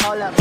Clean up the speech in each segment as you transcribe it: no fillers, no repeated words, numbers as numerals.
Hold up.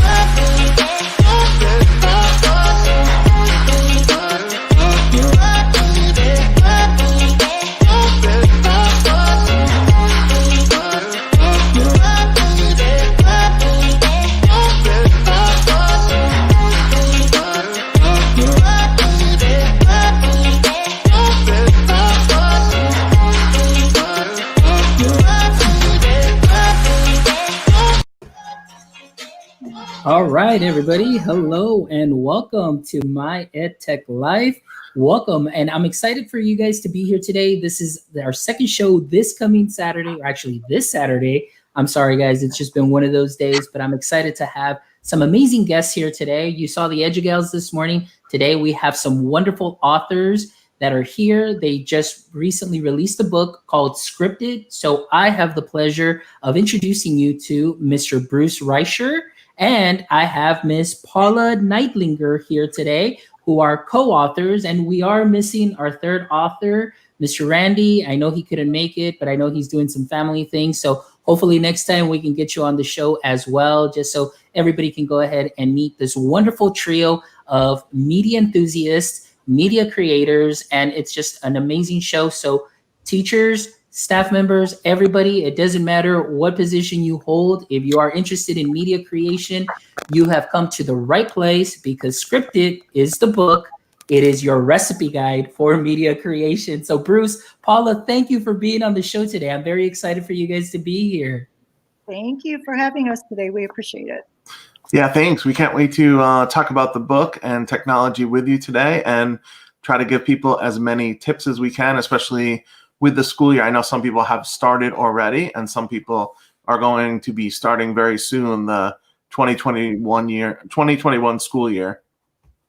All right, everybody. Hello and welcome to my EdTech Life. Welcome. And I'm excited for you guys to be here today. This is our second show this coming Saturday, or actually this Saturday. I'm sorry, guys. It's just been one of those days, but I'm excited to have some amazing guests here today. You saw the Edugals this morning. Today, we have some wonderful authors that are here. They just recently released a book called Scripted. So I have the pleasure of introducing you to Mr. Bruce Reicher. And I have Miss Paula Neidlinger here today, who are co-authors, and we are missing our third author, Mr. Randy. I know he couldn't make it, but I know he's doing some family things. So hopefully next time we can get you on the show as well, just so everybody can go ahead and meet this wonderful trio of media enthusiasts, media creators, and it's just an amazing show. So teachers, staff members, everybody, it doesn't matter what position you hold. If you are interested in media creation, you have come to the right place, because Scripted is the book. It is your recipe guide for media creation. So Bruce, Paula, thank you for being on the show today. I'm very excited for you guys to be here. Thank you for having us today. We appreciate it. Yeah, thanks. We can't wait to talk about the book and technology with you today and try to give people as many tips as we can, especially with the school year. I know some people have started already, and some people are going to be starting very soon, the 2021 school year.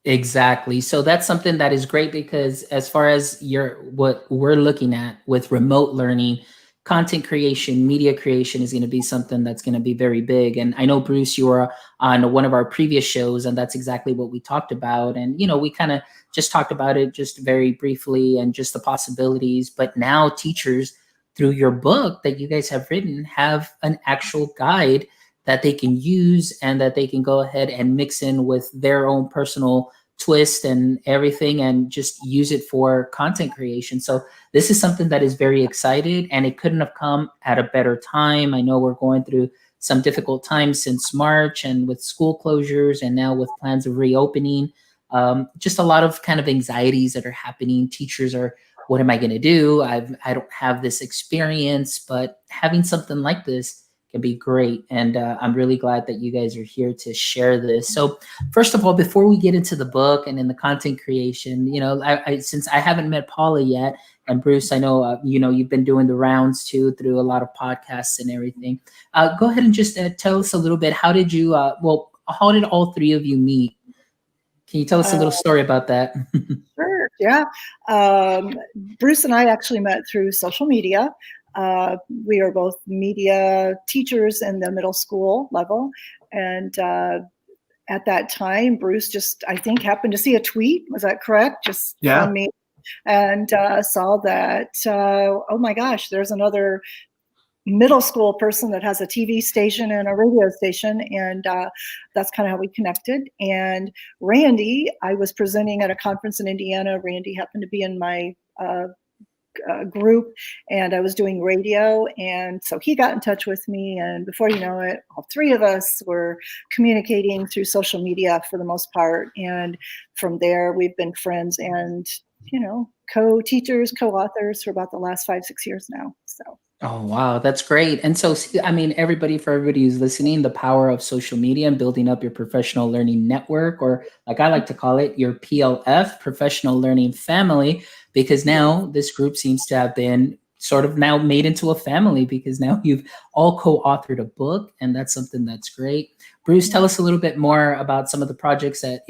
Exactly. So that's something that is great, because as far as what we're looking at with remote learning, content creation, media creation is going to be something that's going to be very big. And I know, Bruce, you were on one of our previous shows, and that's exactly what we talked about. And, we kind of just talked about it just very briefly and just the possibilities. But now teachers, through your book that you guys have written, have an actual guide that they can use and that they can go ahead and mix in with their own personal twist and everything, and just use it for content creation. So this is something that is very excited, and it couldn't have come at a better time. I know we're going through some difficult times since March, and with school closures, and now with plans of reopening, just a lot of kind of anxieties that are happening. Teachers are, what am I going to do? I don't have this experience, but having something like this can be great. And I'm really glad that you guys are here to share this. So first of all, before we get into the book and in the content creation, since I haven't met Paula yet, and Bruce, I know, you've been doing the rounds too through a lot of podcasts and everything. Go ahead and just tell us a little bit. How did you, how did all three of you meet? Can you tell us a little story about that? Sure, yeah. Bruce and I actually met through social media. We are both media teachers in the middle school level. And at that time, Bruce just, I think, happened to see a tweet. Was that correct? Just from me. And saw that, oh my gosh, there's another middle school person that has a TV station and a radio station. And that's kind of how we connected. And Randy, I was presenting at a conference in Indiana. Randy happened to be in my group, and I was doing radio, and so he got in touch with me, and before you know it, all three of us were communicating through social media for the most part, and from there we've been friends and co-teachers, co-authors for about the last 5-6 years now. So oh, wow. That's great. And so, I mean, for everybody who's listening, the power of social media and building up your professional learning network, or like I like to call it, your PLF, professional learning family, because now this group seems to have been sort of now made into a family, because now you've all co-authored a book, and that's something that's great. Bruce, tell us a little bit more about some of the projects that,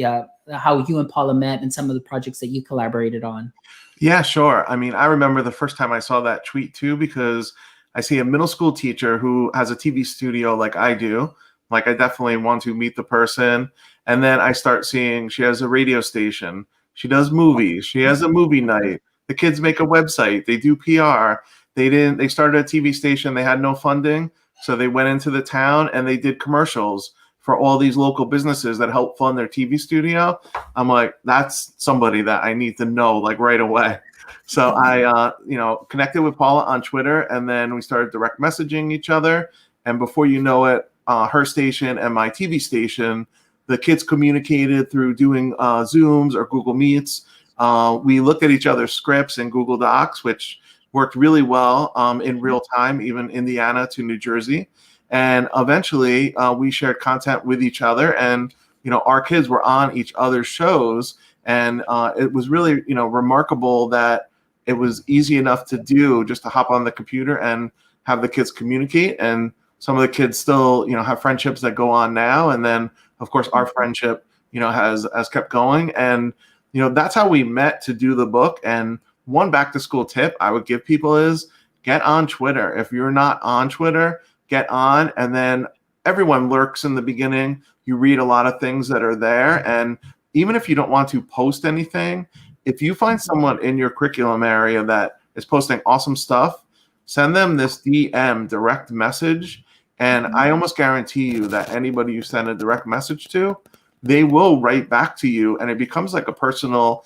how you and Paula met, and some of the projects that you collaborated on. Yeah, sure. I mean, I remember the first time I saw that tweet too, because I see a middle school teacher who has a TV studio like I do. Like, I definitely want to meet the person. And then I start seeing she has a radio station. She does movies. She has a movie night. The kids make a website. They do PR. They started a TV station. They had no funding. So they went into the town and they did commercials for all these local businesses that help fund their TV studio. I'm like, that's somebody that I need to know like right away. So I, connected with Paula on Twitter, and then we started direct messaging each other. And before you know it, her station and my TV station, the kids communicated through doing Zooms or Google Meets. We looked at each other's scripts in Google Docs, which worked really well in real time, even Indiana to New Jersey. And eventually we shared content with each other, and, our kids were on each other's shows. And it was really, remarkable that it was easy enough to do, just to hop on the computer and have the kids communicate. And some of the kids still, have friendships that go on now. And then, of course, our friendship, has kept going. And, that's how we met to do the book. And one back to school tip I would give people is get on Twitter. If you're not on Twitter, get on. And then everyone lurks in the beginning. You read a lot of things that are there. And even if you don't want to post anything, if you find someone in your curriculum area that is posting awesome stuff, send them this DM, direct message. And I almost guarantee you that anybody you send a direct message to, they will write back to you, and it becomes like a personal,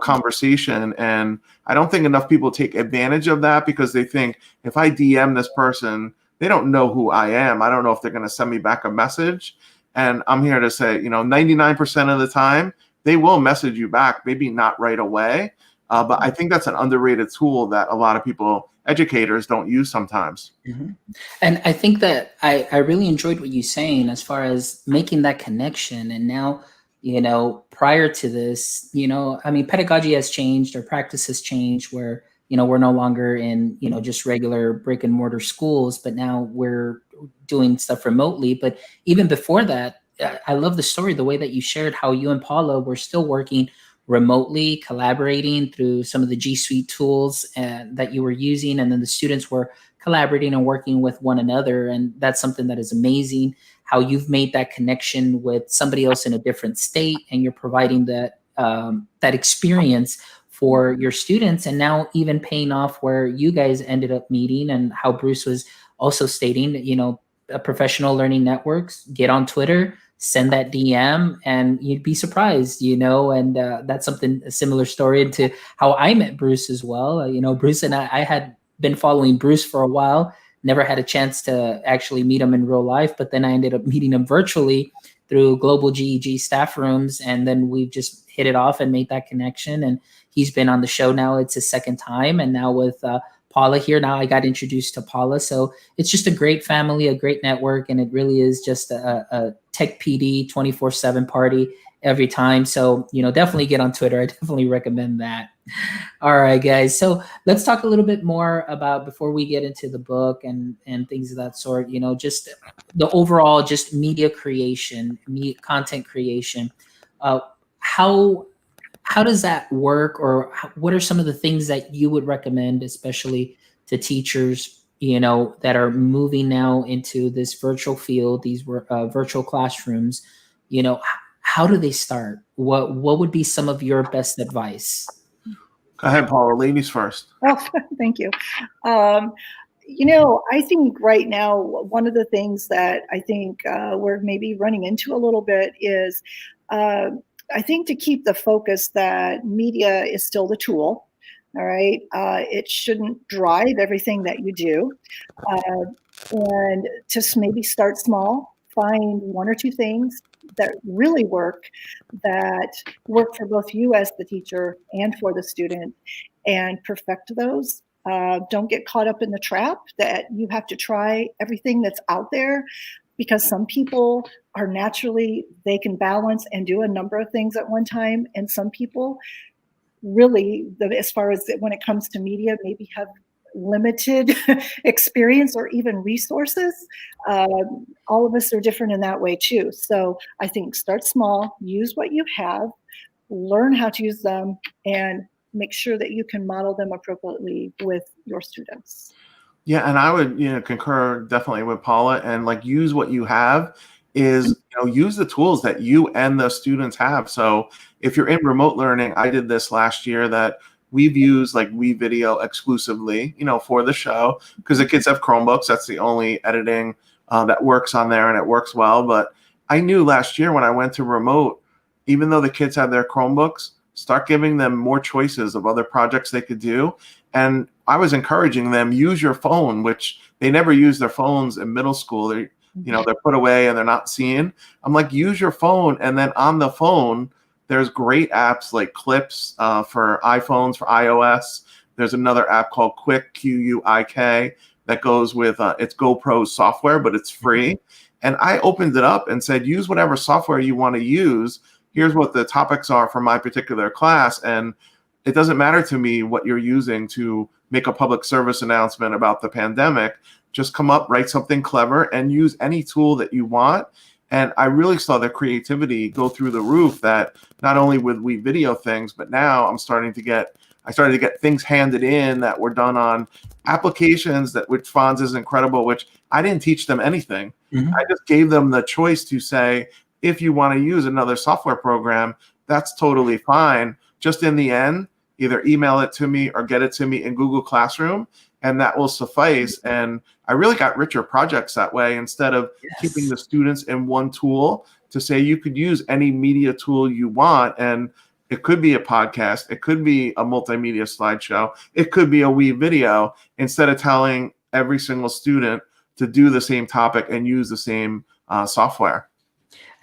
conversation. And I don't think enough people take advantage of that, because they think if I DM this person, they don't know who I am. I don't know if they're going to send me back a message. And I'm here to say, 99% of the time, they will message you back, maybe not right away. But I think that's an underrated tool that a lot of people, educators, don't use sometimes. Mm-hmm. And I think that I really enjoyed what you're saying as far as making that connection. And now, prior to this, pedagogy has changed, or practice has changed, where, we're no longer in, just regular brick and mortar schools, but now we're doing stuff remotely. But even before that, I love the story, the way that you shared how you and Paula were still working remotely, collaborating through some of the G Suite tools that you were using. And then the students were collaborating and working with one another. And that's something that is amazing, how you've made that connection with somebody else in a different state, and you're providing that experience for your students, and now even paying off where you guys ended up meeting, and how Bruce was also stating, professional learning networks, get on Twitter, send that DM, and you'd be surprised, and that's a similar story into how I met Bruce as well. Bruce and I had been following Bruce for a while, never had a chance to actually meet him in real life, but then I ended up meeting him virtually through Global GEG staff rooms, and then we've just hit it off and made that connection. And he's been on the show now, it's his second time, and now with Paula here. Now I got introduced to Paula. So it's just a great family, a great network, and it really is just a tech PD 24/7 party every time. So, definitely get on Twitter. I definitely recommend that. All right, guys. So let's talk a little bit more about, before we get into the book and things of that sort, just the overall, just media creation, content creation. How does that work, or what are some of the things that you would recommend, especially to teachers, that are moving now into this virtual field, these virtual classrooms? How do they start? What would be some of your best advice? Go ahead, Paula. Ladies first. Oh, thank you. I think right now, one of the things that I think we're maybe running into a little bit is, I think, to keep the focus that media is still the tool. All right. It shouldn't drive everything that you do. And just maybe start small, find one or two things that really work for both you as the teacher and for the student, and perfect those. Don't get caught up in the trap that you have to try everything that's out there, because some people are naturally, they can balance and do a number of things at one time. And some people really, as far as when it comes to media, maybe have limited experience or even resources. All of us are different in that way too. So I think start small, use what you have, learn how to use them, and make sure that you can model them appropriately with your students. Yeah, and I would, concur definitely with Paula, and use what you have is, use the tools that you and the students have. So if you're in remote learning, I did this last year, that we've used WeVideo exclusively, for the show, because the kids have Chromebooks. That's the only editing that works on there, and it works well. But I knew last year when I went to remote, even though the kids had their Chromebooks, start giving them more choices of other projects they could do. And I was encouraging them, use your phone, which they never use their phones in middle school. They, they're put away and they're not seeing. I'm like, use your phone. And then on the phone, there's great apps like Clips for iPhones, for iOS. There's another app called Quick, Q-U-I-K, that goes with it's GoPro software, but it's free. And I opened it up and said, use whatever software you want to use. Here's what the topics are for my particular class. And it doesn't matter to me what you're using to make a public service announcement about the pandemic. Just come up, write something clever, and use any tool that you want. And I really saw the creativity go through the roof, that not only would we video things, but now I started to get things handed in that were done on applications that, which Fonz is incredible, which I didn't teach them anything. I just gave them the choice to say, if you want to use another software program, that's totally fine. Just in the end, either email it to me or get it to me in Google Classroom, and that will suffice. And I really got richer projects that way, instead of keeping the students in one tool, to say you could use any media tool you want. And it could be a podcast, it could be a multimedia slideshow, it could be a wee video, instead of telling every single student to do the same topic and use the same software.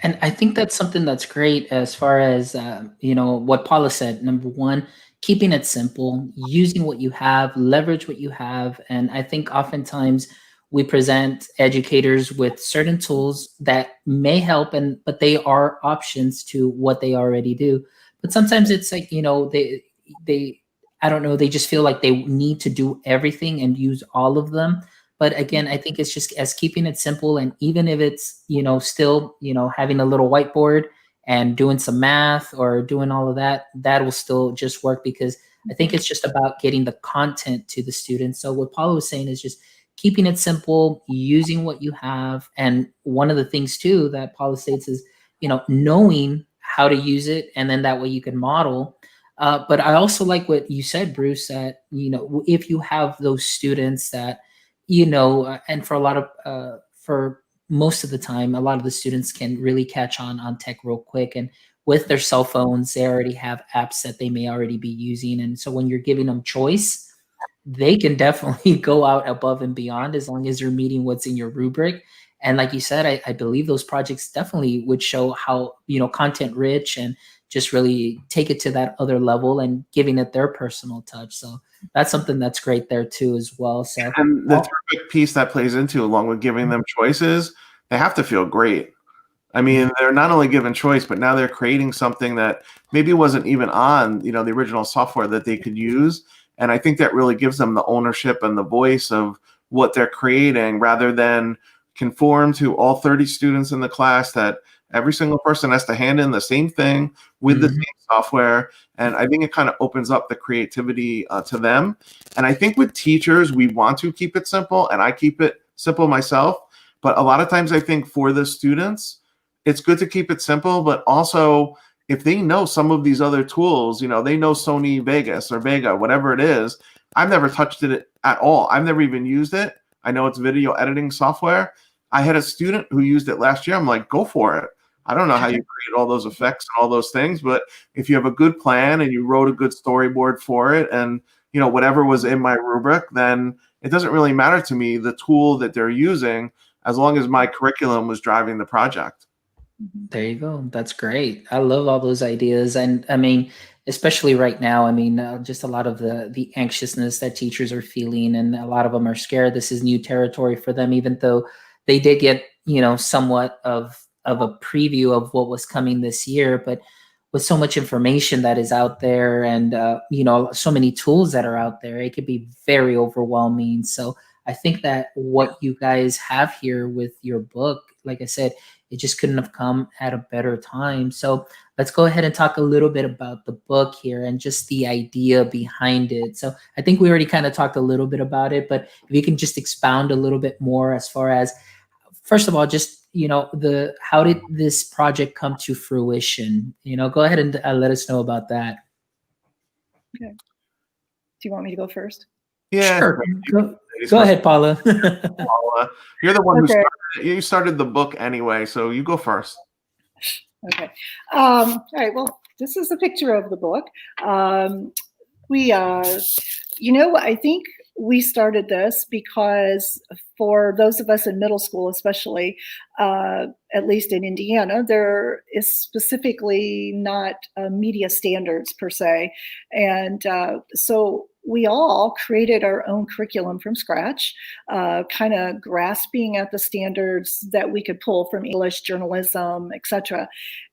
And I think that's something that's great, as far as, what Paula said. Number one, keeping it simple, using what you have, leverage what you have. And I think oftentimes we present educators with certain tools that may help, but they are options to what they already do. But sometimes it's like, they I don't know, they just feel like they need to do everything and use all of them. But again, I think it's just as keeping it simple. And even if it's, still, having a little whiteboard and doing some math or doing all of that, that will still just work, because I think it's just about getting the content to the students. So what Paula was saying is just keeping it simple, using what you have. And one of the things too that Paula states is, knowing how to use it, and then that way you can model. But I also like what you said, Bruce, that, if you have those students that, and for a lot of, for most of the time, a lot of the students can really catch on tech real quick. And with their cell phones, they already have apps that they may already be using. And so when you're giving them choice, they can definitely go out above and beyond, as long as you're meeting what's in your rubric. And like you said, I believe those projects definitely would show how, content rich, and just really take it to that other level and giving it their personal touch. So that's something that's great there too, as well. So, and the terrific piece that plays into, along with giving them choices, they have to feel great. I mean, they're not only given choice, but now they're creating something that maybe wasn't even on, the original software that they could use. And I think that really gives them the ownership and the voice of what they're creating, rather than conform to all 30 students in the class, that every single person has to hand in the same thing with the same software. And I think it kind of opens up the creativity to them. And I think with teachers, we want to keep it simple, and I keep it simple myself. But a lot of times I think for the students, it's good to keep it simple, but also if they know some of these other tools, they know Sony Vegas or Vega, whatever it is. I've never touched it at all. I've never even used it. I know it's video editing software. I had a student who used it last year. I'm like, go for it. I don't know how you create all those effects and all those things, but if you have a good plan and you wrote a good storyboard for it, and whatever was in my rubric, then it doesn't really matter to me the tool that they're using, as long as my curriculum was driving the project. There you go. That's great. I love all those ideas. And I mean, especially right now, I mean, just a lot of the anxiousness that teachers are feeling, and a lot of them are scared. This is new territory for them, even though they did get, somewhat of a preview of what was coming this year. But with so much information that is out there, and, so many tools that are out there, it could be very overwhelming. So I think that what you guys have here with your book, like I said, it just couldn't have come at a better time. So let's go ahead and talk a little bit about the book here and just the idea behind it. So I think we already kind of talked a little bit about it, but if you can just expound a little bit more, as far as, first of all, just, how did this project come to fruition? Go ahead and let us know about that. Okay. Do you want me to go first? Yeah. Sure. ladies Go first. ahead, Paula. Paula, you're the one who Okay. started the book anyway, so you go first. Okay. All right. Well, this is a picture of the book. We, I think we started this because for those of us in middle school, especially, at least in Indiana, there is specifically not media standards per se. And so we all created our own curriculum from scratch, kind of grasping at the standards that we could pull from English, journalism, etc.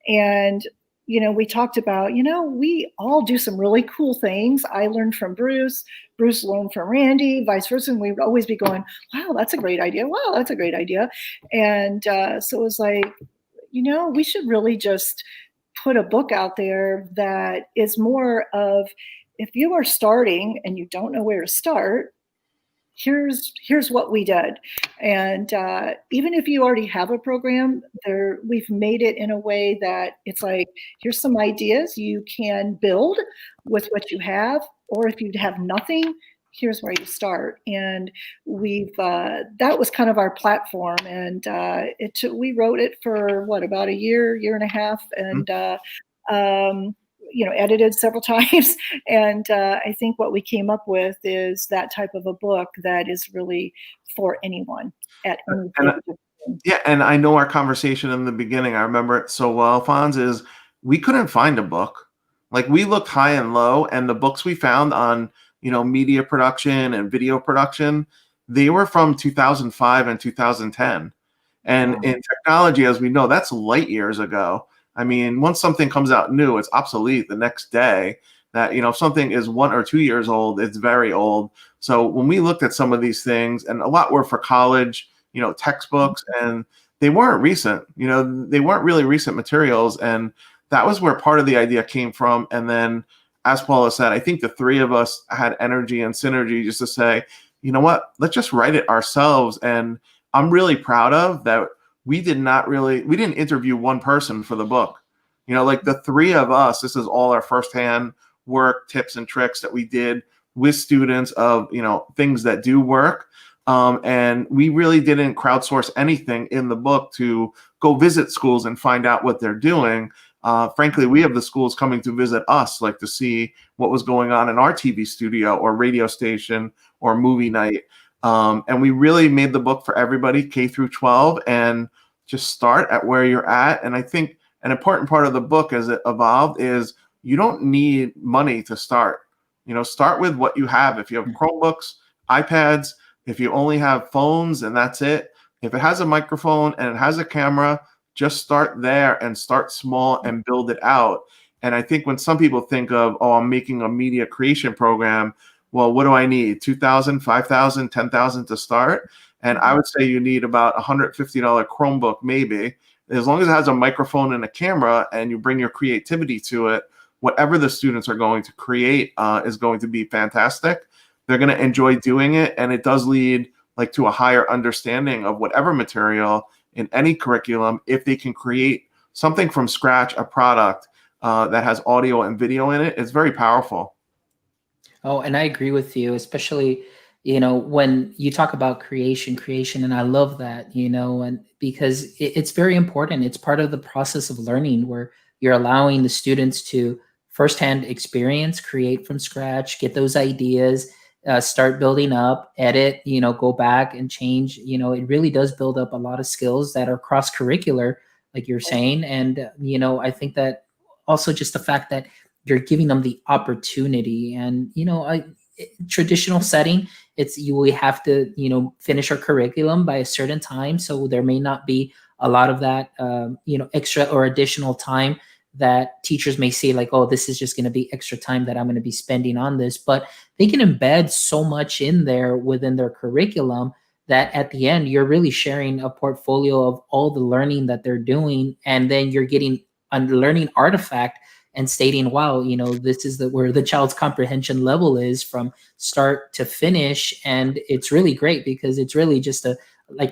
And we talked about, we all do some really cool things. I learned from Bruce learned from Randy, vice versa. And we would always be going, wow, that's a great idea. Wow, that's a great idea. And so it was like, we should really just put a book out there that is more of, if you are starting and you don't know where to start, here's what we did. And even if you already have a program, we've made it in a way that it's like, here's some ideas you can build with what you have, or if you have nothing, here's where you start. And we've that was kind of our platform, and we wrote it for about a year and a half, and edited several times. And I think what we came up with is that type of a book that is really for anyone at any age. Yeah, and I know our conversation in the beginning, I remember it so well, Fonz, is we couldn't find a book. Like, we looked high and low, and the books we found on, media production and video production, they were from 2005 and 2010. And in technology, as we know, that's light years ago. I mean, once something comes out new, it's obsolete the next day. That, if something is 1 or 2 years old, it's very old. So when we looked at some of these things, and a lot were for college, textbooks, and they weren't recent, they weren't really recent materials. And that was where part of the idea came from. And then, as Paula said, I think the three of us had energy and synergy just to say, you know what, let's just write it ourselves. And I'm really proud of that. We didn't interview one person for the book. Like the three of us, this is all our firsthand work, tips and tricks that we did with students of, things that do work. And we really didn't crowdsource anything in the book to go visit schools and find out what they're doing. Frankly, we have the schools coming to visit us, like to see what was going on in our TV studio or radio station or movie night. And we really made the book for everybody, K through 12, and just start at where you're at. And I think an important part of the book as it evolved is you don't need money to start. Start with what you have. If you have Chromebooks, iPads, if you only have phones and that's it, if it has a microphone and it has a camera, just start there and start small and build it out. And I think when some people think of, oh, I'm making a media creation program, well, what do I need? $2,000, $5,000, $10,000 to start? And I would say you need about $150 Chromebook, maybe. As long as it has a microphone and a camera and you bring your creativity to it, whatever the students are going to create is going to be fantastic. They're going to enjoy doing it. And it does lead to a higher understanding of whatever material in any curriculum. If they can create something from scratch, a product that has audio and video in it, it's very powerful. Oh, and I agree with you, especially, when you talk about creation, and I love that, and because it's very important. It's part of the process of learning where you're allowing the students to firsthand experience, create from scratch, get those ideas, start building up, edit, go back and change. It really does build up a lot of skills that are cross-curricular, like you're saying. And, I think that also just the fact that you're giving them the opportunity. And traditional setting, we have to finish our curriculum by a certain time, so there may not be a lot of that extra or additional time that teachers may say, like, oh, this is just going to be extra time that I'm going to be spending on this. But they can embed so much in there within their curriculum that at the end you're really sharing a portfolio of all the learning that they're doing, and then you're getting a learning artifact and stating, wow, this is where the child's comprehension level is from start to finish. And it's really great because it's really just a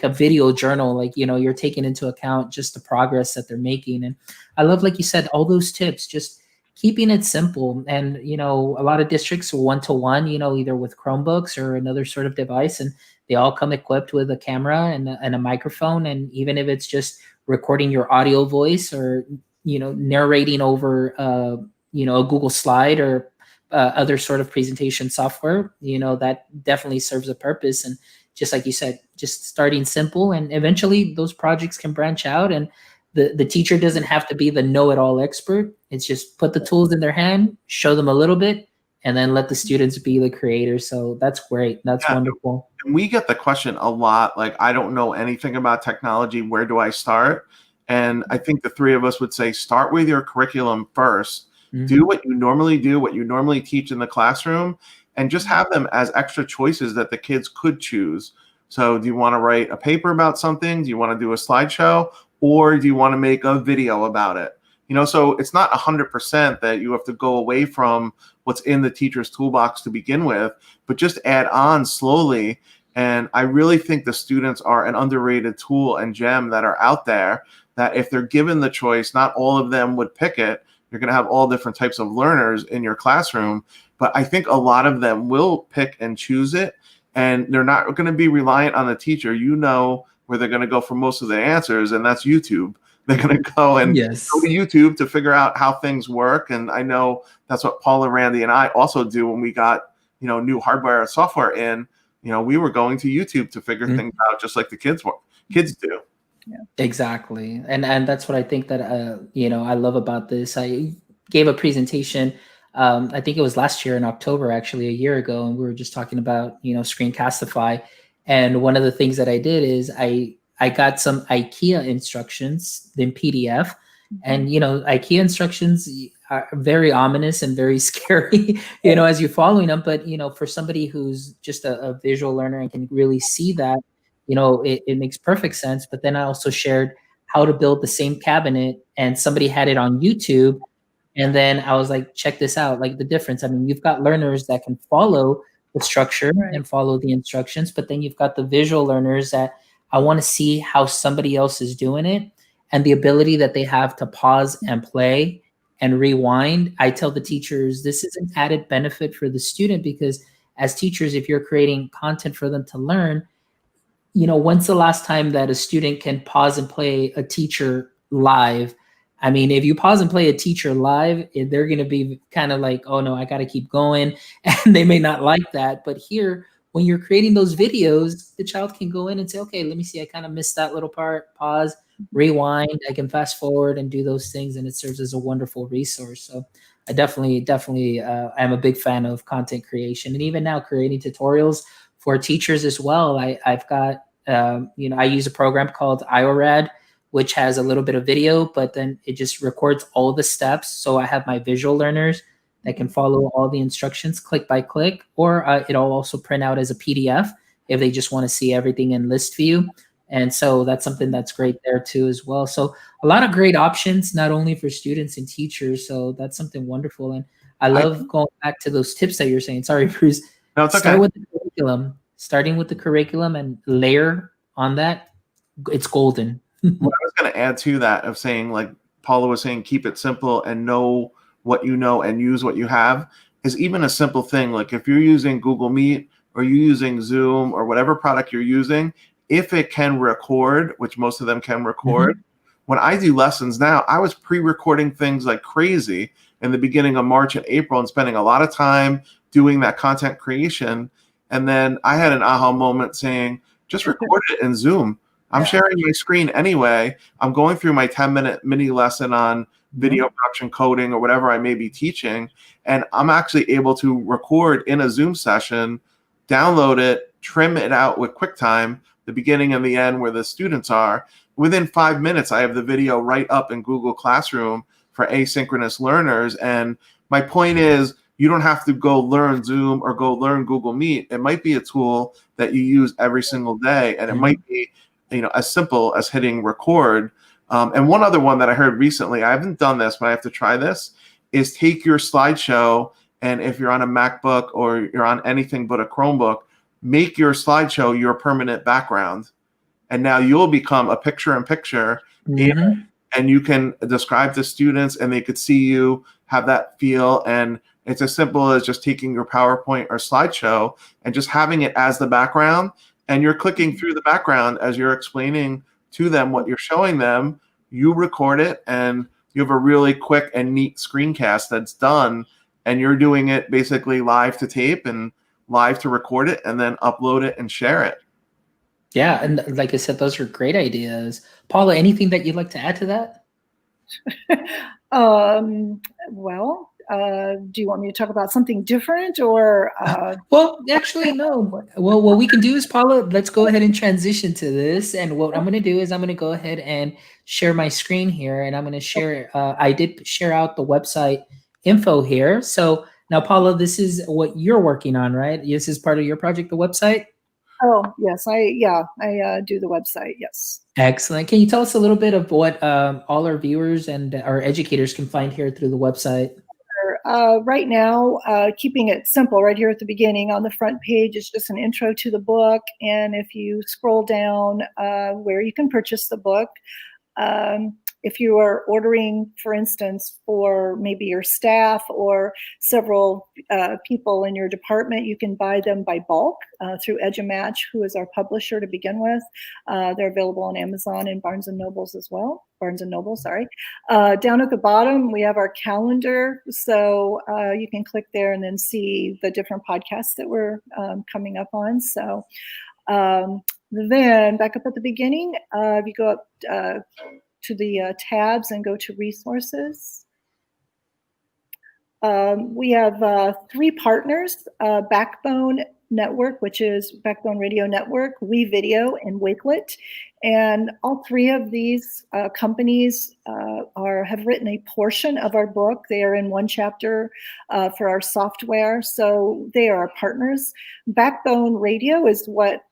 video journal, you're taking into account just the progress that they're making. And I love, like you said, all those tips, just keeping it simple. And, a lot of districts are one-to-one, either with Chromebooks or another sort of device, and they all come equipped with a camera and a microphone. And even if it's just recording your audio voice or, narrating over, a Google slide or other sort of presentation software, that definitely serves a purpose. And just like you said, just starting simple, and eventually those projects can branch out, and the teacher doesn't have to be the know-it-all expert. It's just put the tools in their hand, show them a little bit, and then let the students be the creators. So that's great. That's wonderful. And we get the question a lot, like, I don't know anything about technology. Where do I start? And I think the three of us would say, start with your curriculum first. Mm-hmm. Do what you normally do, what you normally teach in the classroom, and just have them as extra choices that the kids could choose. So do you want to write a paper about something? Do you want to do a slideshow? Or do you want to make a video about it? So it's not 100% that you have to go away from what's in the teacher's toolbox to begin with, but just add on slowly. And I really think the students are an underrated tool and gem that are out there, that if they're given the choice, not all of them would pick it. You're going to have all different types of learners in your classroom, but I think a lot of them will pick and choose it, and they're not going to be reliant on the teacher. Where they're going to go for most of the answers, and that's YouTube. They're going to go and go to YouTube to figure out how things work. And I know that's what Paula, Randy, and I also do when we got, new hardware and software in. We were going to YouTube to figure things out, just like the kids do. Yeah. Exactly. And that's what I think that, I love about this. I gave a presentation, I think it was last year in October, actually a year ago. And we were just talking about, Screencastify. And one of the things that I did is I got some IKEA instructions in PDF. And, IKEA instructions are very ominous and very scary, as you're following them. But, for somebody who's just a visual learner and can really see that, it makes perfect sense. But then I also shared how to build the same cabinet, and somebody had it on YouTube. And then I was like, check this out, like the difference. I mean, you've got learners that can follow the structure and follow the instructions, but then you've got the visual learners that I want to see how somebody else is doing it, and the ability that they have to pause and play and rewind. I tell the teachers, this is an added benefit for the student, because as teachers, if you're creating content for them to learn, when's the last time that a student can pause and play a teacher live? I mean, if you pause and play a teacher live, they're going to be kind of like, oh no, I got to keep going. And they may not like that. But here, when you're creating those videos, the child can go in and say, okay, let me see, I kind of missed that little part, pause, rewind, I can fast forward and do those things. And it serves as a wonderful resource. So I definitely, I'm a big fan of content creation, and even now creating tutorials for teachers as well. I've got, I use a program called IORAD, which has a little bit of video, but then it just records all the steps. So I have my visual learners that can follow all the instructions click by click, or it'll also print out as a PDF if they just want to see everything in list view. And so that's something that's great there too as well. So a lot of great options, not only for students and teachers. So that's something wonderful. And I love going back to those tips that you're saying. Sorry, Bruce. No, it's okay. Start with the curriculum. Starting with the curriculum and layer on that, it's golden. What I was going to add to that, of saying, like Paula was saying, keep it simple and know what you know and use what you have, is even a simple thing. Like if you're using Google Meet or you're using Zoom or whatever product you're using, if it can record, which most of them can record, when I do lessons now, I was pre-recording things like crazy in the beginning of March and April and spending a lot of time doing that content creation. And then I had an aha moment saying, just record it in Zoom. I'm sharing my screen anyway. I'm going through my 10-minute mini lesson on video production, coding, or whatever I may be teaching. And I'm actually able to record in a Zoom session, download it, trim it out with QuickTime, the beginning and the end where the students are. Within 5 minutes, I have the video right up in Google Classroom for asynchronous learners. And my point is, you don't have to go learn Zoom or go learn Google Meet. It might be a tool that you use every single day, and it might be, as simple as hitting record. And one other one that I heard recently, I haven't done this, but I have to try this, is take your slideshow, and if you're on a MacBook or you're on anything but a Chromebook, make your slideshow your permanent background. And now you'll become a picture-in-picture, and you can describe to students, and they could see you have that feel. And it's as simple as just taking your PowerPoint or slideshow and just having it as the background. And you're clicking through the background as you're explaining to them what you're showing them. You record it, and you have a really quick and neat screencast that's done. And you're doing it basically live to tape and live to record it and then upload it and share it. Yeah, and like I said, those are great ideas. Paula, anything that you'd like to add to that? Well, do you want me to talk about something different, or? Well, actually, no. Well, what we can do is, Paula, let's go ahead and transition to this. And what I'm going to do is I'm going to go ahead and share my screen here, and I'm going to share. I did share out the website info here. So now, Paula, this is what you're working on, right? This is part of your project, the website. Oh, yes, I do the website. Yes. Excellent. Can you tell us a little bit of what all our viewers and our educators can find here through the website? Right now, keeping it simple right here at the beginning, on the front page is just an intro to the book. And if you scroll down where you can purchase the book, if you are ordering, for instance, for maybe your staff or several people in your department, you can buy them by bulk through EduMatch, who is our publisher to begin with. They're available on Amazon and Barnes & Nobles as well. Barnes & Noble, sorry. Down at the bottom, we have our calendar. So you can click there and then see the different podcasts that we're coming up on. So then back up at the beginning, if you go up to the tabs and go to resources. We have 3 partners, Backbone Network, which is Backbone Radio Network, WeVideo, and Wakelet. And all 3 of these companies have written a portion of our book. They are in one chapter for our software, so they are our partners. Backbone Radio is what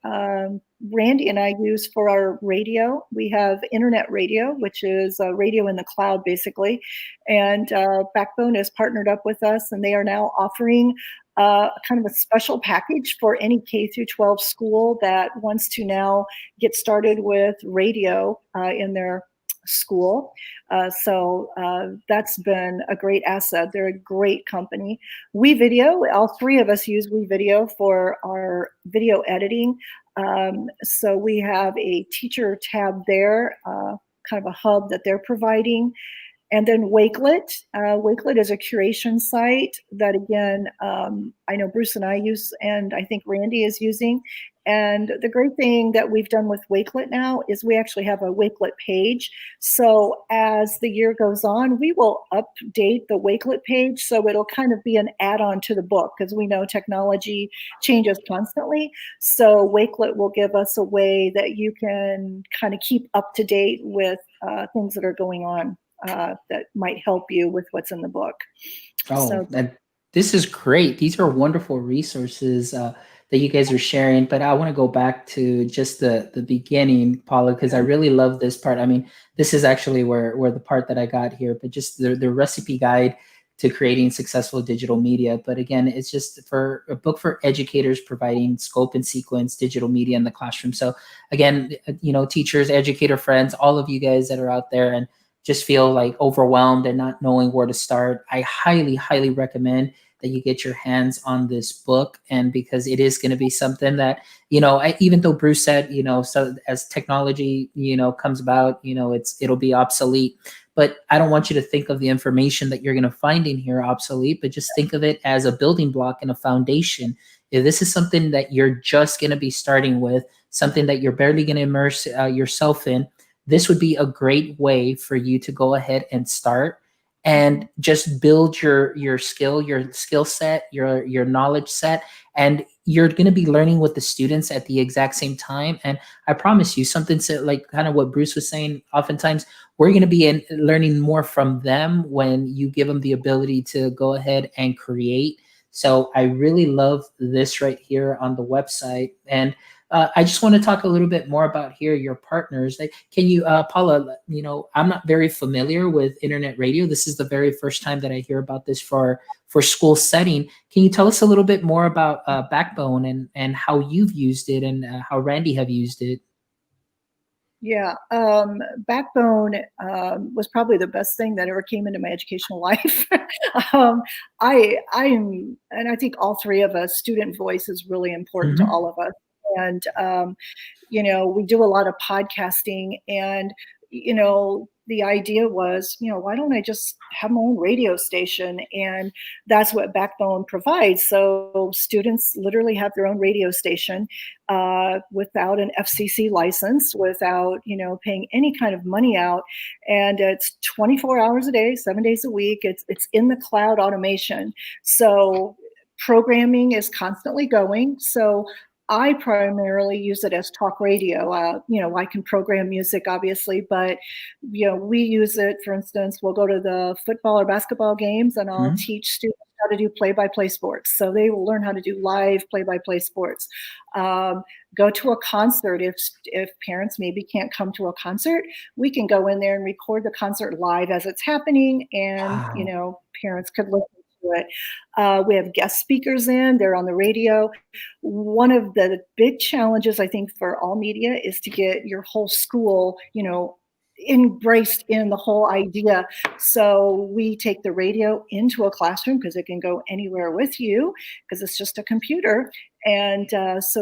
Randy and I use for our radio. We have internet radio, which is radio in the cloud, basically. And Backbone has partnered up with us, and they are now offering kind of a special package for any K through 12 school that wants to now get started with radio in their school. So that's been a great asset. They're a great company. WeVideo, all 3 of us use WeVideo for our video editing. So we have a teacher tab there, kind of a hub that they're providing. And then Wakelet. Wakelet is a curation site that, again, I know Bruce and I use, and I think Randy is using. And the great thing that we've done with Wakelet now is we actually have a Wakelet page. So as the year goes on, we will update the Wakelet page so it'll kind of be an add-on to the book, because we know technology changes constantly. So Wakelet will give us a way that you can kind of keep up to date with things that are going on that might help you with what's in the book. Oh, this is great. These are wonderful resources that you guys are sharing. But I want to go back to just the beginning, Paula, because I really love this part. I mean, this is actually where the part that I got here, but just the recipe guide to creating successful digital media. But again, it's just for a book for educators, providing scope and sequence digital media in the classroom. So again, teachers, educator friends, all of you guys that are out there and just feel like overwhelmed and not knowing where to start, I highly, highly recommend that you get your hands on this book. And because it is going to be something that, even though Bruce said, so as technology, comes about, it'll be obsolete. But I don't want you to think of the information that you're going to find in here obsolete, but just think of it as a building block and a foundation. If this is something that you're just going to be starting with, something that you're barely going to immerse yourself in, this would be a great way for you to go ahead and start and just build your skill set, your knowledge set, and you're going to be learning with the students at the exact same time. And I promise you, something like kind of what Bruce was saying, oftentimes we're going to be learning more from them when you give them the ability to go ahead and create. So I really love this right here on the website. And I just want to talk a little bit more about here your partners. Can you, Paula? I'm not very familiar with internet radio. This is the very first time that I hear about this for school setting. Can you tell us a little bit more about Backbone and how you've used it and how Randy have used it? Yeah, Backbone was probably the best thing that ever came into my educational life. um, and I think all three of us, student voice is really important to Mhm. all of us. And we do a lot of podcasting, and the idea was, why don't I just have my own radio station? And that's what Backbone provides. So students literally have their own radio station without an FCC license, without paying any kind of money out, and it's 24 hours a day, 7 days a week. It's in the cloud automation, so programming is constantly going. So I primarily use it as talk radio. I can program music, obviously, but we use it. For instance, we'll go to the football or basketball games, and I'll Mhm. teach students how to do play-by-play sports. So they will learn how to do live play-by-play sports. Go to a concert. If parents maybe can't come to a concert, we can go in there and record the concert live as it's happening, and Wow. parents could listen to it. We have guest speakers in. They're on the radio. One of the big challenges, I think, for all media is to get your whole school, embraced in the whole idea. So we take the radio into a classroom because it can go anywhere with you because it's just a computer. And that's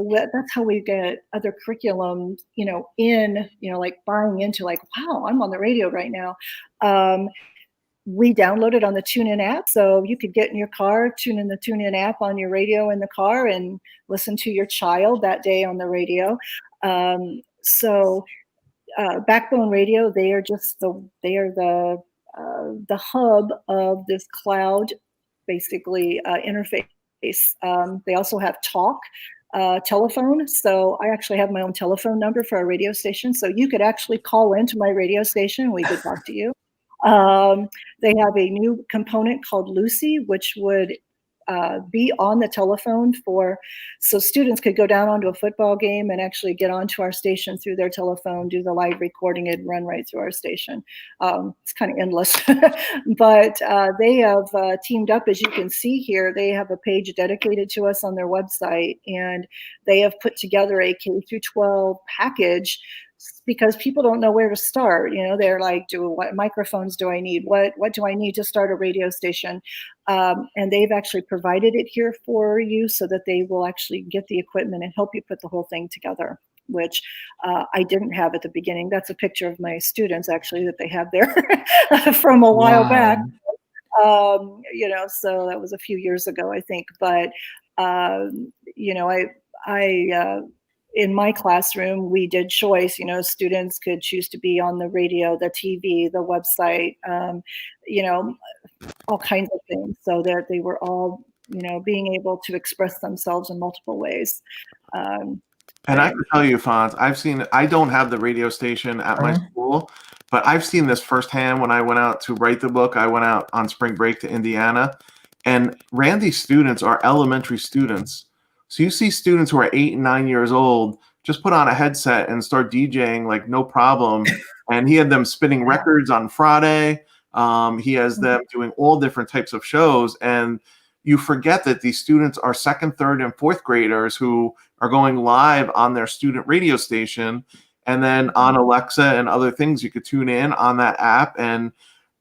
how we get other curriculum, like buying into, like, wow, I'm on the radio right now. We downloaded on the TuneIn app, so you could get in your car, tune in the TuneIn app on your radio in the car, and listen to your child that day on the radio. Backbone Radio, they are the hub of this cloud, basically interface. They also have talk. Telephone. So I actually have my own telephone number for our radio station. So you could actually call into my radio station. We could talk to you. Um, they have a new component called Lucy, which would be on the telephone so students could go down onto a football game and actually get onto our station through their telephone, do the live recording, and run right through our station. It's kind of endless, but they have teamed up, as you can see here. They have a page dedicated to us on their website, and they have put together a K through 12 package because people don't know where to start. They're like, what microphones do I need? What do I need to start a radio station? And they've actually provided it here for you so that they will actually get the equipment and help you put the whole thing together, which I didn't have at the beginning. That's a picture of my students, actually, that they have there from a while back. Wow. So that was a few years ago, I think. But, I in my classroom, we did choice. Students could choose to be on the radio, the TV, the website, all kinds of things, so that they were all, being able to express themselves in multiple ways. And I can tell you, Fonz, I don't have the radio station at my school, but I've seen this firsthand when I went out to write the book. I went out on spring break to Indiana, and Randy's students are elementary students. So you see students who are 8 and 9 years old just put on a headset and start DJing like no problem. And he had them spinning records on Friday. He has them doing all different types of shows. And you forget that these students are second, third, and fourth graders who are going live on their student radio station. And then on Alexa and other things, you could tune in on that app. And,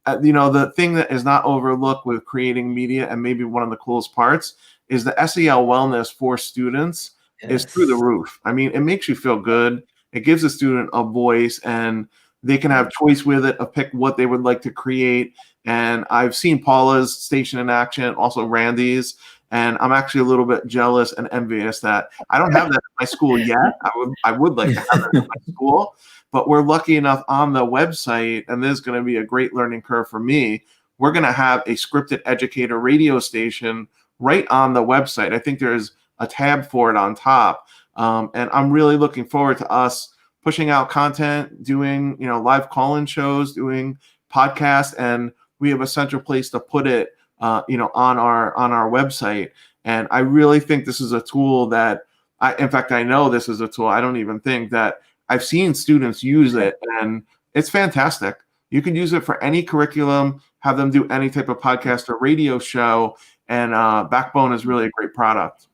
the thing that is not overlooked with creating media, and maybe one of the coolest parts, is the SEL wellness for students is through the roof. I mean, it makes you feel good. It gives the student a voice, and they can have choice with it of pick what they would like to create. And I've seen Paula's station in action, also Randy's, and I'm actually a little bit jealous and envious that I don't have that at my school yet. I would like to have it at my school, but we're lucky enough on the website, and this is going to be a great learning curve for me. We're going to have a scripted educator radio station right on the website. I think there's a tab for it on top. And I'm really looking forward to us pushing out content, doing, live call-in shows, doing podcasts, and we have a central place to put it, on our website. And I really think this is a tool that I know this is a tool. I don't even think that I've seen students use it, and it's fantastic. You can use it for any curriculum, have them do any type of podcast or radio show, and Backbone is really a great product.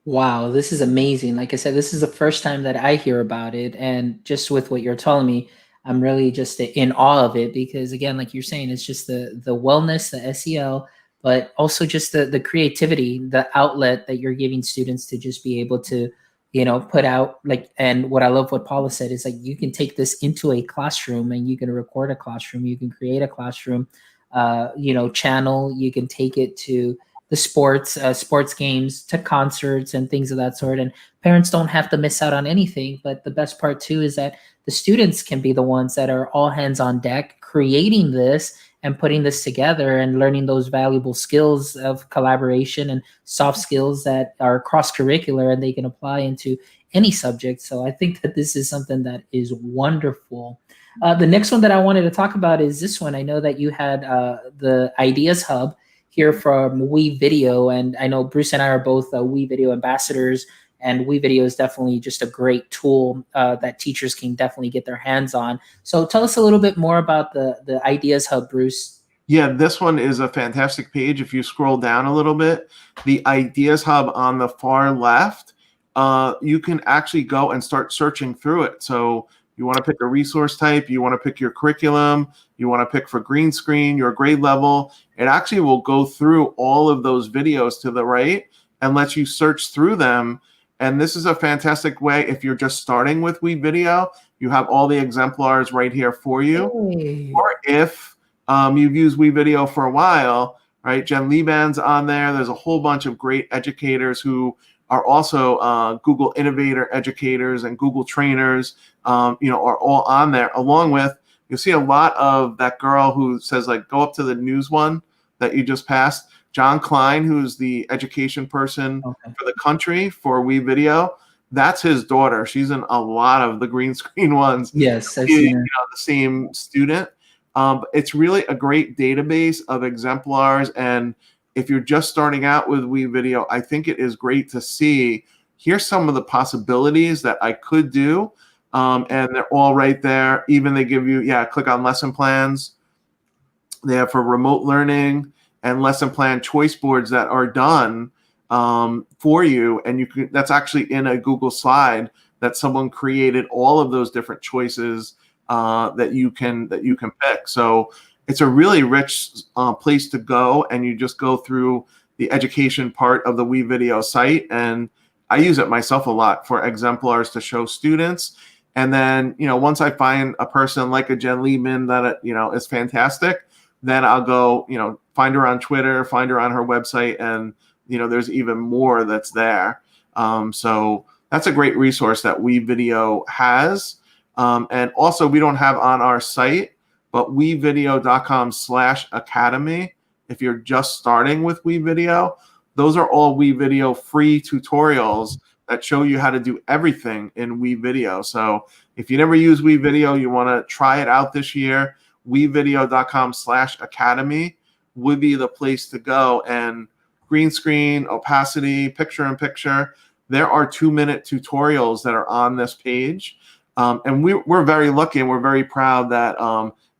Wow, this is amazing. Like I said, this is the first time that I hear about it. And just with what you're telling me, I'm really just in awe of it because again, like you're saying, it's just the wellness, the SEL, but also just the creativity, the outlet that you're giving students to just be able to, put out like, and what I love what Paula said is like you can take this into a classroom and you can record a classroom, you can create a classroom channel, you can take it to the sports games, to concerts and things of that sort. And parents don't have to miss out on anything. But the best part too is that the students can be the ones that are all hands on deck creating this and putting this together and learning those valuable skills of collaboration and soft skills that are cross curricular and they can apply into any subject. So I think that this is something that is wonderful. The next one that I wanted to talk about is this one. I know that you had the Ideas Hub here from We Video, and I know Bruce and I are both We Video ambassadors, and We Video is definitely just a great tool that teachers can definitely get their hands on. So tell us a little bit more about the Ideas Hub, Bruce. Yeah, this one is a fantastic page. If you scroll down a little bit, the Ideas Hub on the far left, you can actually go and start searching through it. So you want to pick a resource type, you want to pick your curriculum, you want to pick for green screen, your grade level. It actually will go through all of those videos to the right and let you search through them. And this is a fantastic way if you're just starting with We Video, you have all the exemplars right here for you. Hey. Or if you've used We Video for a while, right? Jen Lieband's on there. There's a whole bunch of great educators who are also Google Innovator educators and Google trainers, are all on there. Along with, you'll see a lot of that girl who says, like, go up to the news one that you just passed. John Klein, who's the education person for the country for We Video. That's his daughter. She's in a lot of the green screen ones. Yes, I've seen her. The same student. It's really a great database of exemplars. And if you're just starting out with We Video, I think it is great to see, here's some of the possibilities that I could do. And they're all right there. Even they give you, click on lesson plans. They have for remote learning and lesson plan choice boards that are done for you. And you can, that's actually in a Google slide that someone created all of those different choices that you can pick. So it's a really rich place to go, and you just go through the education part of the We Video site. And I use it myself a lot for exemplars to show students. And then, once I find a person like a Jen Liebman that, is fantastic, then I'll go, find her on Twitter, find her on her website, and, there's even more that's there. So that's a great resource that We Video has. And also, we don't have on our site, but wevideo.com/academy. If you're just starting with We Video, those are all We Video free tutorials that show you how to do everything in We Video. So if you never use We Video, you want to try it out this year, wevideo.com/academy would be the place to go. And green screen, opacity, picture in picture, there are 2-minute tutorials that are on this page. And we're very lucky and we're very proud that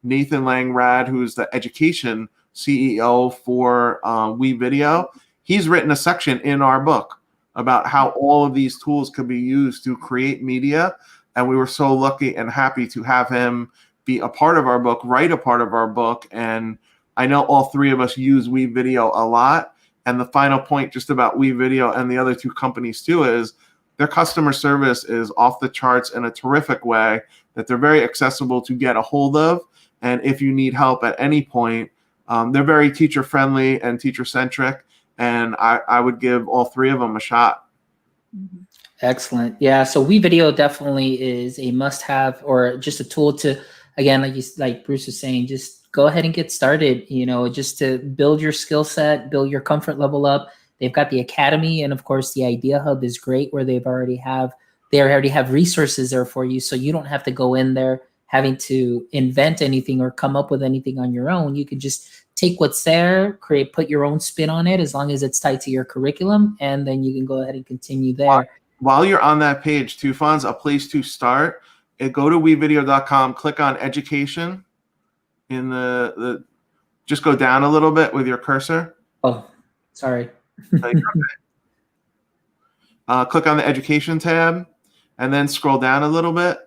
Nathan Langrad, who's the education CEO for We Video, he's written a section in our book about how all of these tools could be used to create media. And we were so lucky and happy to have him be a part of our book, write a part of our book. And I know all three of us use We Video a lot. And the final point just about We Video and the other two companies too is their customer service is off the charts in a terrific way, that they're very accessible to get a hold of. And if you need help at any point, they're very teacher friendly and teacher centric. And I would give all three of them a shot. Excellent. Yeah. So We Video definitely is a must have, or just a tool to, again, like Bruce was saying, just go ahead and get started, just to build your skill set, build your comfort level up. They've got the Academy, and of course the Idea Hub is great, where they already have resources there for you. So you don't have to go in there having to invent anything or come up with anything on your own. You can just take what's there, put your own spin on it, as long as it's tied to your curriculum, and then you can go ahead and continue there. While you're on that page, Tufan's a place to start. Go to wevideo.com, click on education. In the just go down a little bit with your cursor. Oh, sorry. click on the education tab, and then scroll down a little bit.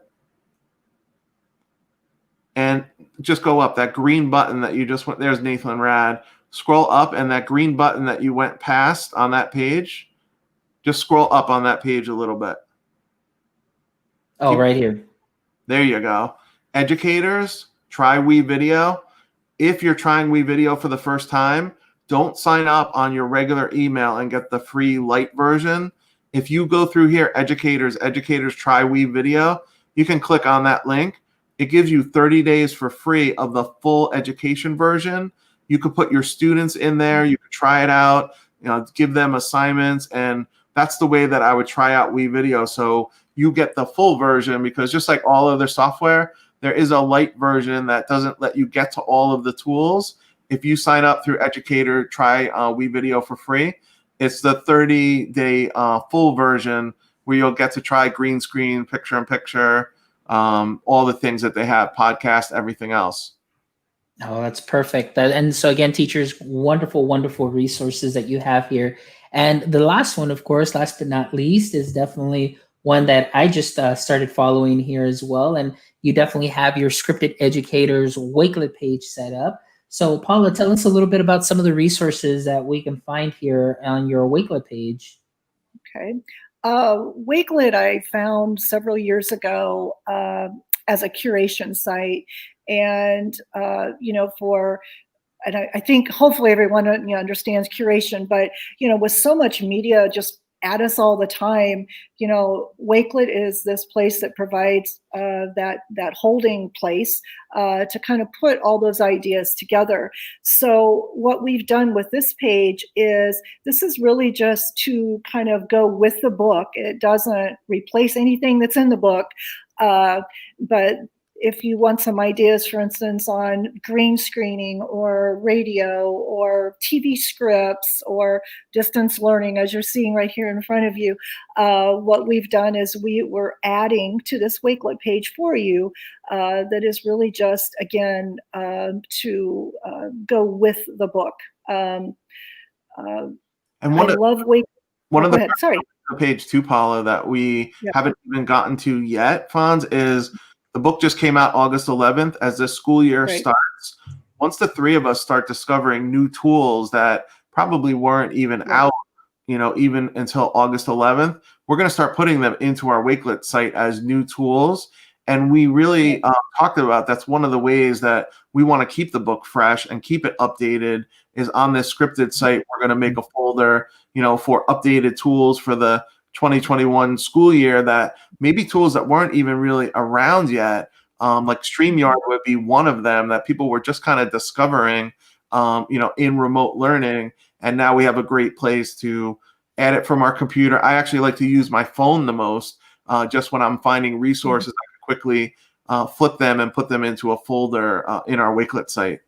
And just go up. That green button that you just went, there's Nathan Rad. Scroll up, and that green button that you went past on that page, just scroll up on that page a little bit. Oh, right here. There you go. Educators, try WeVideo. If you're trying WeVideo for the first time, don't sign up on your regular email and get the free light version. If you go through here, educators try WeVideo, you can click on that link. It gives you 30 days for free of the full education version. You could put your students in there. You could try it out, give them assignments. And that's the way that I would try out WeVideo. So you get the full version, because just like all other software, there is a light version that doesn't let you get to all of the tools. If you sign up through Educator, try WeVideo for free. It's the 30-day full version where you'll get to try green screen, picture-in-picture, all the things that they have, podcast, everything else. Oh, that's perfect. And so again, teachers, wonderful, wonderful resources that you have here. And the last one, of course, last but not least, is definitely one that I just started following here as well. And you definitely have your Scripted Educators Wakelet page set up. So Paula, tell us a little bit about some of the resources that we can find here on your Wakelet page. Okay. Wakelet I found several years ago as a curation site. And, and I think hopefully everyone understands curation, but, with so much media just at us all the time, Wakelet is this place that provides that holding place to kind of put all those ideas together. So what we've done with this page is this is really just to kind of go with the book. It doesn't replace anything that's in the book, but if you want some ideas, for instance, on green screening or radio or TV scripts or distance learning, as you're seeing right here in front of you, what we've done is we're adding to this Wakelet page for you that is really just, again, to go with the book. And I love Wakelet. One of the Sorry. Page 2, Paula, that we haven't even gotten to yet, Fonz, is the book just came out August 11th. As the school year starts, once the three of us start discovering new tools that probably weren't even out, even until August 11th, we're going to start putting them into our Wakelet site as new tools. And we really talked about that's one of the ways that we want to keep the book fresh and keep it updated is on this scripted site. We're going to make a folder, for updated tools for the 2021 school year, that maybe tools that weren't even really around yet, like StreamYard would be one of them that people were just kind of discovering, in remote learning. And now we have a great place to add it from our computer. I actually like to use my phone the most, just when I'm finding resources, I can quickly flip them and put them into a folder in our Wakelet site.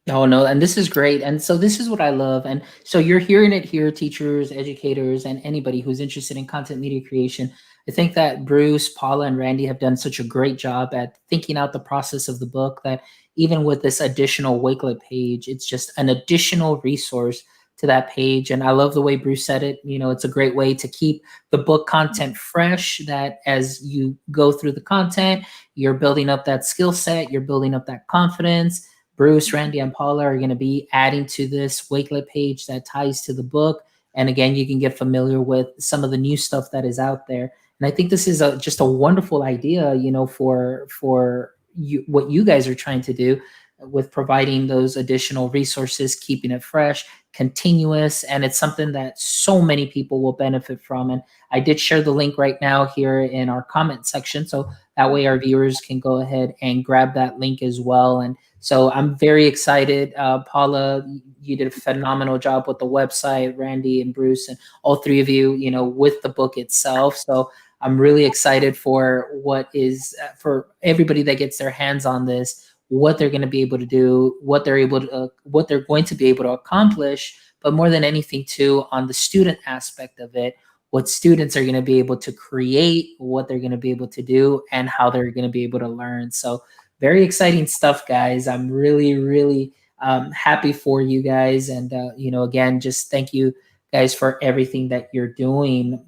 Oh, no, and this is great. And so this is what I love. And so you're hearing it here, teachers, educators, and anybody who's interested in content media creation. I think that Bruce, Paula, and Randy have done such a great job at thinking out the process of the book that even with this additional Wakelet page, it's just an additional resource to that page. And I love the way Bruce said it. It's a great way to keep the book content fresh, that as you go through the content, you're building up that skill set, you're building up that confidence. Bruce, Randy, and Paula are going to be adding to this Wakelet page that ties to the book. And again, you can get familiar with some of the new stuff that is out there. And I think this is just a wonderful idea, for you, what you guys are trying to do with providing those additional resources, keeping it fresh, continuous, and it's something that so many people will benefit from. And I did share the link right now here in our comment section, so that way our viewers can go ahead and grab that link as well. And so I'm very excited. Paula, you did a phenomenal job with the website, Randy and Bruce, and all three of you, with the book itself. So I'm really excited for what is, for everybody that gets their hands on this, what they're going to be able to do, what they're going to be able to accomplish, but more than anything too, on the student aspect of it, what students are going to be able to create, what they're going to be able to do, and how they're going to be able to learn. So very exciting stuff, guys. I'm really, really happy for you guys. And, again, just thank you guys, for everything that you're doing.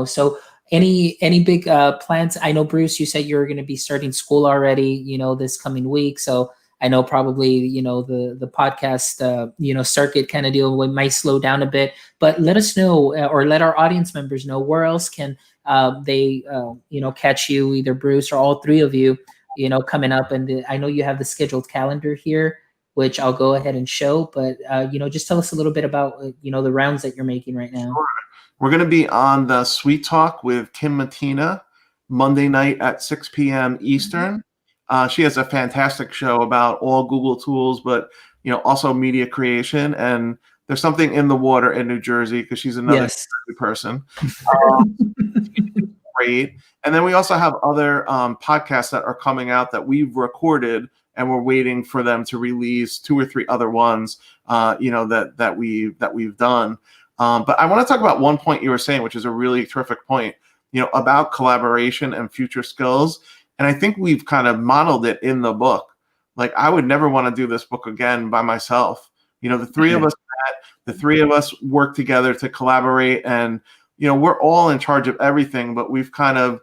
So any big plans? I know, Bruce, you said you're going to be starting school already, this coming week. So I know probably, the podcast, circuit kind of deal might slow down a bit, but let us know, or let our audience members know, where else can they, catch you, either Bruce or all three of you, coming up. And I know you have the scheduled calendar here, which I'll go ahead and show, but, just tell us a little bit about, the rounds that you're making right now. Sure. We're going to be on the Sweet Talk with Kim Matina Monday night at 6 p.m. Eastern. She has a fantastic show about all Google tools, but also media creation. And there's something in the water in New Jersey because she's another Yes. person. Great. And then we also have other podcasts that are coming out that we've recorded, and we're waiting for them to release 2 or 3 other ones, that we've done. But I want to talk about one point you were saying, which is a really terrific point, about collaboration and future skills. And I think we've kind of modeled it in the book. Like, I would never want to do this book again by myself. The three of us met, the three of us work together to collaborate, and we're all in charge of everything, but we've kind of,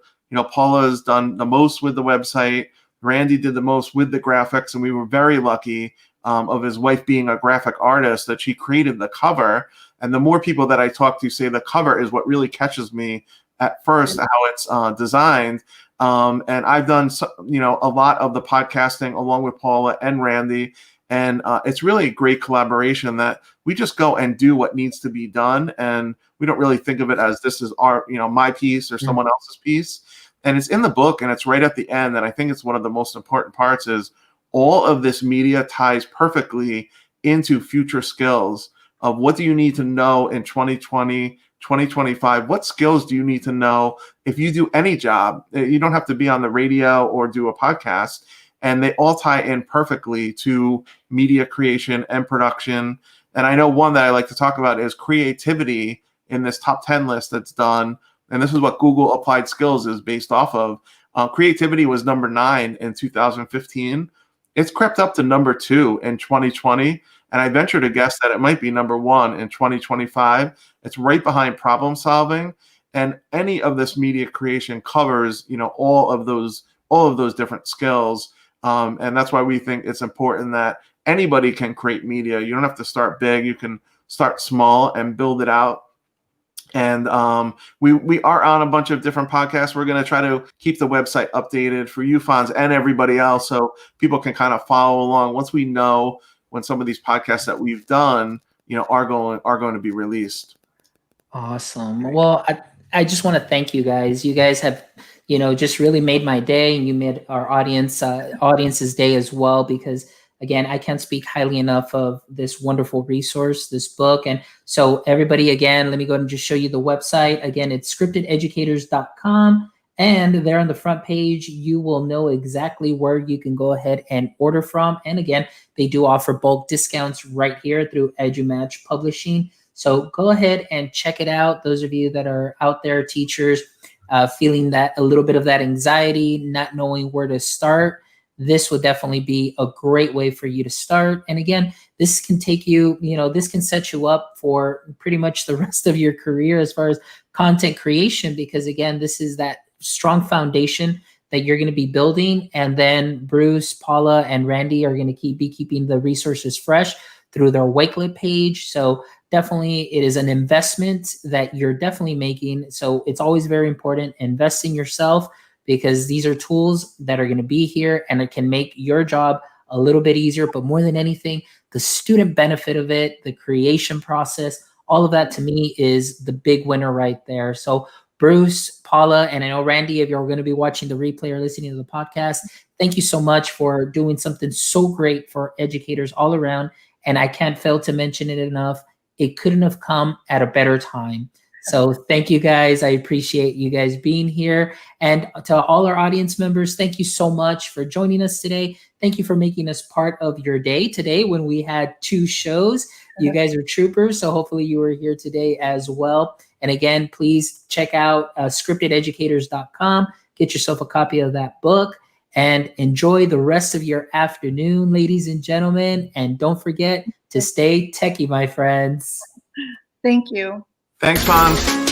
Paula's done the most with the website. Randy did the most with the graphics, and we were very lucky of his wife being a graphic artist that she created the cover. And the more people that I talk to say the cover is what really catches me at first, how it's designed. And I've done, a lot of the podcasting along with Paula and Randy. And it's really a great collaboration that we just go and do what needs to be done. And we don't really think of it as this is our, my piece or someone else's piece. And it's in the book, and it's right at the end. And I think it's one of the most important parts is all of this media ties perfectly into future skills of what do you need to know in 2020, 2025? What skills do you need to know if you do any job? You don't have to be on the radio or do a podcast. And they all tie in perfectly to media creation and production. And I know one that I like to talk about is creativity in this top 10 list that's done. And this is what Google Applied Skills is based off of. Creativity was number 9 in 2015. It's crept up to number 2 in 2020. And I venture to guess that it might be number 1 in 2025. It's right behind problem solving. And any of this media creation covers, all of those different skills. And that's why we think it's important that anybody can create media. You don't have to start big. You can start small and build it out. And we are on a bunch of different podcasts. We're going to try to keep the website updated for you fans and everybody else, so people can kind of follow along once we know when some of these podcasts that we've done, are going to be released. Awesome. Well, I just want to thank you guys. You guys have, just really made my day, and you made our audience's day as well, because again, I can't speak highly enough of this wonderful resource, this book. And so everybody, again, let me go ahead and just show you the website. Again, it's scriptededucators.com. And there on the front page, you will know exactly where you can go ahead and order from. And again, they do offer bulk discounts right here through EduMatch Publishing. So go ahead and check it out. Those of you that are out there, teachers, feeling that a little bit of that anxiety, not knowing where to start, this would definitely be a great way for you to start. And again, this can take you, this can set you up for pretty much the rest of your career as far as content creation, because again, this is that strong foundation that you're going to be building. And then Bruce, Paula, and Randy are going to be keeping the resources fresh through their Wakelet page. So definitely it is an investment that you're definitely making. So it's always very important, invest in yourself, because these are tools that are going to be here and it can make your job a little bit easier. But more than anything, the student benefit of it, the creation process, all of that to me is the big winner right there. So Bruce, Paula, and I know Randy, if you're going to be watching the replay or listening to the podcast, thank you so much for doing something so great for educators all around. And I can't fail to mention it enough. It couldn't have come at a better time. So thank you guys. I appreciate you guys being here. And to all our audience members, thank you so much for joining us today. Thank you for making us part of your day today when we had 2 shows. You guys are troopers, so hopefully you were here today as well. And again, please check out scriptededucators.com. Get yourself a copy of that book and enjoy the rest of your afternoon, ladies and gentlemen. And don't forget to stay techie, my friends. Thank you. Thanks, Fawn.